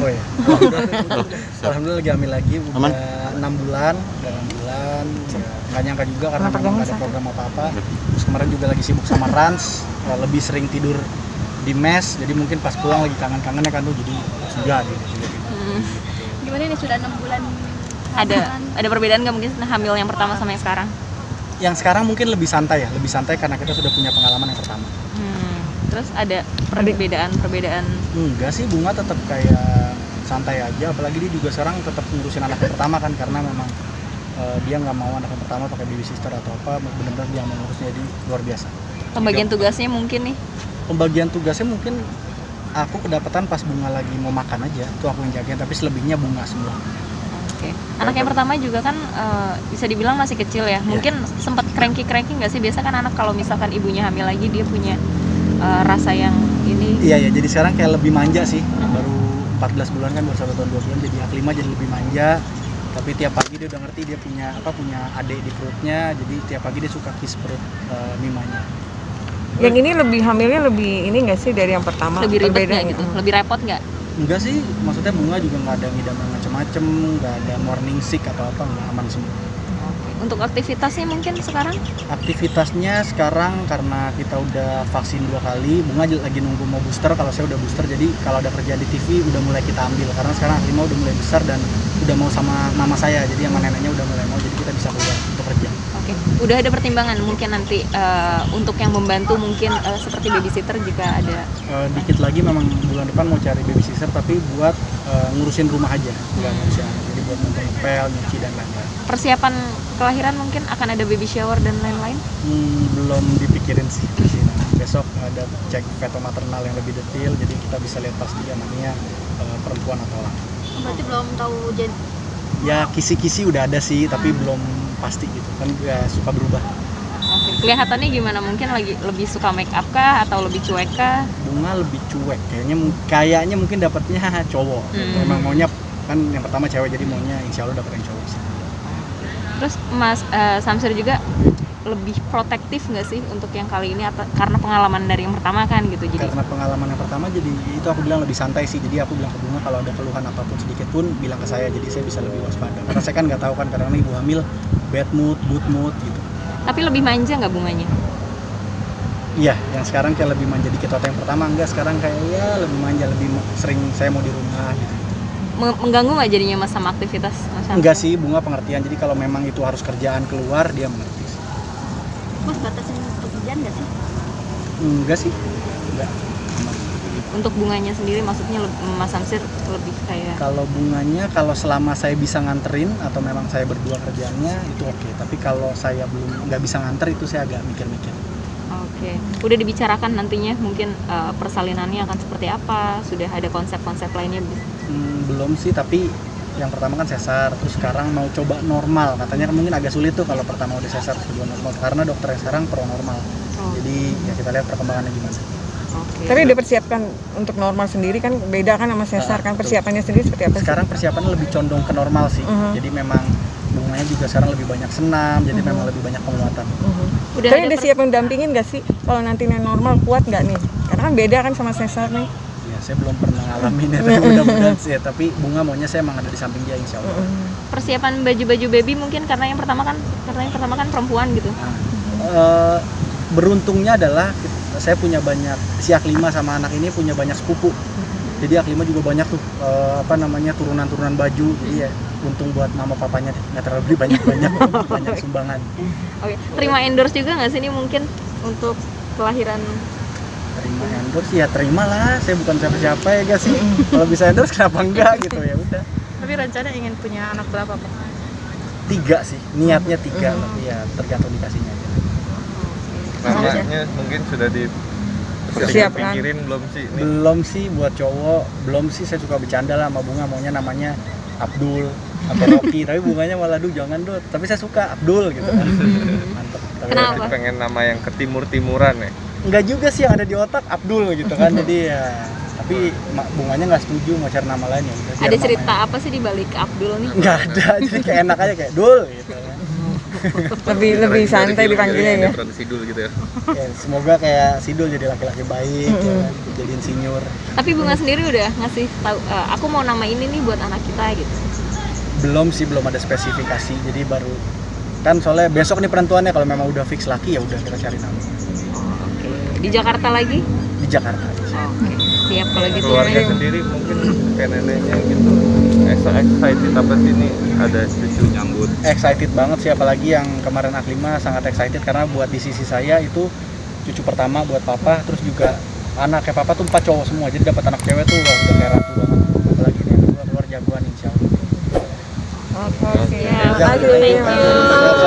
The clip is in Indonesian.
Oh ya. Alhamdulillah lagi hamil lagi udah Aman? 6 bulan, udah 6 bulan. Ya, nggak nyangka juga karena memang nggak ada program apa-apa. Terus kemarin juga lagi sibuk sama Rans, lebih sering tidur di mes. Jadi mungkin pas pulang lagi kangen-kangennya kan tuh jadi sudah gitu. Gimana nih sudah 6 bulan? Ada perbedaan nggak mungkin hamil yang pertama sama yang sekarang? Yang sekarang mungkin lebih santai karena kita sudah punya pengalaman yang pertama. Terus ada perbedaan? Enggak sih, Bunga tetap kayak santai aja, apalagi dia juga sekarang tetap ngurusin anak yang pertama kan, karena memang dia nggak mau anak yang pertama pakai baby sister atau apa, benar-benar dia mengurusnya, jadi luar biasa. Pembagian tugasnya mungkin nih? Pembagian tugasnya mungkin aku kedapatan pas Bunga lagi mau makan aja, itu aku yang jagain, tapi selebihnya Bunga semua. Oke. Anak yang pertama juga kan bisa dibilang masih kecil ya, mungkin sempat cranky nggak sih? Biasa kan anak kalau misalkan ibunya hamil lagi dia punya rasa yang ini. Iya, jadi sekarang kayak lebih manja sih, baru 14 bulan kan, baru 1 tahun 2 bulan, jadi Aklima jadi lebih manja. Tapi tiap pagi dia udah ngerti dia punya adik di perutnya, jadi tiap pagi dia suka kiss perut Mimanya. Yang ini lebih hamilnya lebih ini nggak sih dari yang pertama? Lebih ribet nggak gitu? Lebih repot nggak? Enggak sih, maksudnya Bunga juga nggak ada ngidam macem-macem, nggak ada morning sick atau apa, nggak, aman semua. Untuk aktivitasnya mungkin sekarang? Aktivitasnya sekarang karena kita udah vaksin 2 kali, Bunga lagi nunggu mau booster. Kalau saya udah booster, jadi kalau ada kerjaan di TV udah mulai kita ambil, karena sekarang Aklima udah mulai besar dan udah mau sama mama saya, jadi sama neneknya udah mulai mau, jadi kita bisa keluar untuk kerja. Oke, udah ada pertimbangan mungkin nanti untuk yang membantu mungkin seperti babysitter jika ada? Dikit lagi memang bulan depan mau cari babysitter, tapi buat ngurusin rumah aja, nggak ngurusin anak, jadi buat ngepel, nyuci dan lain-lain. Persiapan kelahiran mungkin akan ada baby shower dan lain-lain? Belum dipikirin sih. Besok ada cek feto maternal yang lebih detail, jadi kita bisa lihat pasti anaknya perempuan atau laki. Berarti belum tahu jadi. Ya kisi-kisi udah ada sih, tapi belum pasti gitu kan, ya suka berubah. Oke. Kelihatannya gimana? Mungkin lagi lebih suka make up kah atau lebih cuek kah? Bunga lebih cuek, kayaknya mungkin dapatnya cowok. Memang maunya kan yang pertama cewek, jadi maunya insya Allah dapet yang cowok sih. Terus Mas Samsir juga lebih protektif nggak sih untuk yang kali ini karena pengalaman dari yang pertama kan gitu? Jadi karena pengalaman yang pertama, jadi itu aku bilang lebih santai sih. Jadi aku bilang ke Bunga kalau ada keluhan apapun sedikit pun bilang ke saya, jadi saya bisa lebih waspada. Karena saya kan nggak tahu kan, karena ibu hamil bad mood, good mood gitu. Tapi lebih manja nggak Bunganya? Iya, yang sekarang kayak lebih manja dikit. Waktu yang pertama enggak, sekarang kayak ya lebih manja, lebih sering saya mau di rumah gitu. Mengganggu nggak jadinya Mas sama aktivitas Mas? Enggak sih, Bunga pengertian. Jadi kalau memang itu harus kerjaan keluar, dia mengerti. Mas batasin pekerjaan nggak sih? Enggak sih, enggak. Untuk Bunganya sendiri maksudnya Mas Samsir lebih kayak? Kalau Bunganya, kalau selama saya bisa nganterin atau memang saya berdua kerjaannya itu oke. Tapi kalau saya belum nggak bisa nganter, itu saya agak mikir-mikir. Oke. Udah dibicarakan nantinya mungkin persalinannya akan seperti apa? Sudah ada konsep-konsep lainnya? Belum sih, tapi yang pertama kan sesar, terus sekarang mau coba normal. Katanya kan mungkin agak sulit tuh kalau pertama udah sesar kedua normal, karena dokter yang sekarang pro normal. Jadi ya kita lihat perkembangannya gimana. Okay. Tapi udah persiapkan untuk normal sendiri kan, beda kan sama sesar kan, persiapannya sendiri seperti apa sih? Sekarang persiapannya lebih condong ke normal sih. Jadi memang Bunganya juga sekarang lebih banyak senam, jadi memang lebih banyak penguatan. Tapi udah siap mendampingin nggak sih kalau nantinya normal, kuat nggak nih? Karena kan beda kan sama sesar nih. Ya saya belum pernah ngalamin ya, tapi mudah-mudahan sih ya. Tapi Bunga maunya saya emang ada di samping dia insya Allah. Persiapan baju-baju baby mungkin karena yang pertama kan perempuan gitu. Beruntungnya adalah saya punya banyak, si Aklima sama anak ini punya banyak sepupu. Jadi Aklima juga banyak tuh turunan-turunan baju. Jadi ya untung buat mama papanya nggak terlalu banyak sumbangan. Oke. Terima endorse juga nggak sih ini mungkin untuk kelahiran? Terima endorse ya terima lah, saya bukan siapa-siapa ya guys sih. Kalau bisa endorse kenapa enggak gitu, ya udah. Tapi rencana ingin punya anak berapa Pak? 3 sih, niatnya 3, tapi ya tergantung dikasihnya aja. Namanya mungkin sudah pikirin belum sih? Belum sih, buat cowok belum sih. Saya suka bercanda lah sama Bunga, maunya namanya Abdul atau Rocky, tapi Bunganya malah jangan Dut, tapi saya suka Abdul gitu kan. Mantep. Kenapa? Pengen nama yang ketimur-timuran ya? Enggak juga sih, yang ada di otak Abdul gitu kan. Jadi ya, tapi Bunganya nggak setuju mau cari nama lain ya. Ada cerita apa sih di balik Abdul nih? Nggak ada, jadi kayak enak aja kayak Dul gitu kan. lebih santai dipanggilnya ya. Peran Sidul gitu ya. Ya, semoga kayak Sidul jadi laki-laki baik, ya kan? Jadi insinyur. Tapi Bunga sendiri udah ngasih tahu aku mau nama ini nih buat anak kita gitu. Belum sih, belum ada spesifikasi, jadi baru kan soalnya besok nih penentuannya, kalau memang udah fix laki ya udah kita cari nama. Oke. Di Jakarta lagi? Di Jakarta. Oke. Siap kalau gitu. Keluarga sendiri mungkin kayak neneknya gitu. Excited apa sih ini ada cucu nyambut? Excited banget sih, apalagi yang kemarin Aklima sangat excited karena buat di sisi saya itu cucu pertama buat papa, terus juga anaknya papa tuh 4 cowok semua, jadi dapat anak cewek tuh wah, udah kayak ratu banget. Apalagi ini yang kedua keluar jagoan insya Allah. Oke. Ya, Terima kasih. thank you.